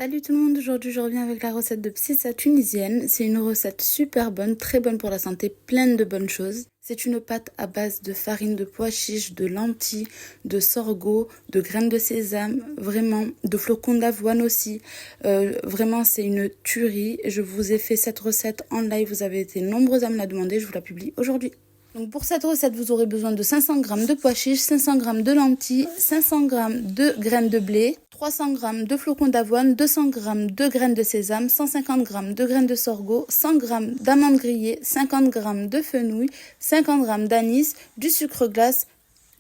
Salut tout le monde, aujourd'hui je reviens avec la recette de psissa tunisienne. C'est une recette super bonne, très bonne pour la santé, pleine de bonnes choses. C'est une pâte à base de farine de pois chiches, de lentilles, de sorgho, de graines de sésame, vraiment, de flocons d'avoine aussi. Vraiment c'est une tuerie. Je vous ai fait cette recette en live, vous avez été nombreux à me la demander, je vous la publie aujourd'hui. Donc pour cette recette, vous aurez besoin de 500 g de pois chiches, 500 g de lentilles, 500 g de graines de blé, 300 g de flocons d'avoine, 200 g de graines de sésame, 150 g de graines de sorgho, 100 g d'amandes grillées, 50 g de fenouil, 50 g d'anis, du sucre glace,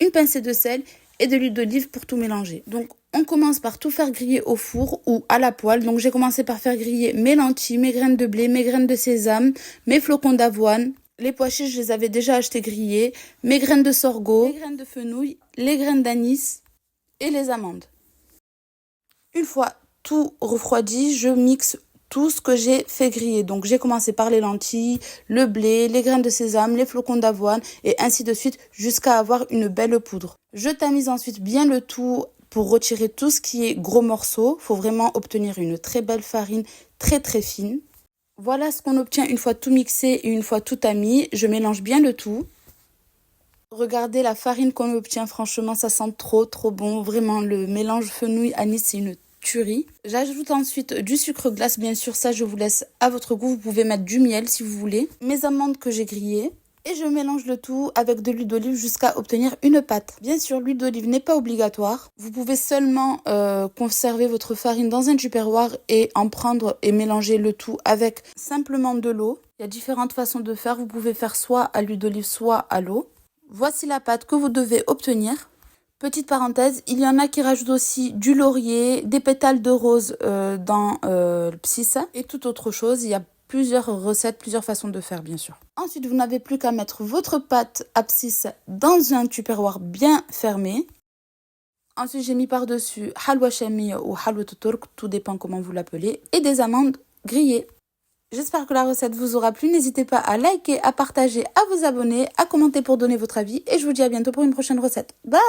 une pincée de sel et de l'huile d'olive pour tout mélanger. Donc on commence par tout faire griller au four ou à la poêle. Donc j'ai commencé par faire griller mes lentilles, mes graines de blé, mes graines de sésame, mes flocons d'avoine. Les pois chiches, je les avais déjà achetés grillés, mes graines de sorgho, les graines de fenouil, les graines d'anis et les amandes. Une fois tout refroidi, je mixe tout ce que j'ai fait griller. Donc j'ai commencé par les lentilles, le blé, les graines de sésame, les flocons d'avoine et ainsi de suite jusqu'à avoir une belle poudre. Je tamise ensuite bien le tout pour retirer tout ce qui est gros morceaux. Il faut vraiment obtenir une très belle farine très fine. Voilà ce qu'on obtient une fois tout mixé et une fois tout tamis. Je mélange bien le tout. Regardez la farine qu'on obtient, franchement ça sent trop bon. Vraiment le mélange fenouil anis c'est une tuerie. J'ajoute ensuite du sucre glace, bien sûr ça je vous laisse à votre goût. Vous pouvez mettre du miel si vous voulez. Mes amandes que j'ai grillées. Et je mélange le tout avec de l'huile d'olive jusqu'à obtenir une pâte. Bien sûr, l'huile d'olive n'est pas obligatoire. Vous pouvez seulement conserver votre farine dans un tupperware et en prendre et mélanger le tout avec simplement de l'eau. Il y a différentes façons de faire. Vous pouvez faire soit à l'huile d'olive, soit à l'eau. Voici la pâte que vous devez obtenir. Petite parenthèse, il y en a qui rajoutent aussi du laurier, des pétales de rose dans le psissa et toute autre chose. Il y a plusieurs recettes, plusieurs façons de faire bien sûr. Ensuite, vous n'avez plus qu'à mettre votre pâte à psissa dans un tupperware bien fermé. Ensuite, j'ai mis par-dessus halwa chamia ou halwa turk, tout dépend comment vous l'appelez, et des amandes grillées. J'espère que la recette vous aura plu. N'hésitez pas à liker, à partager, à vous abonner, à commenter pour donner votre avis. Et je vous dis à bientôt pour une prochaine recette. Bye!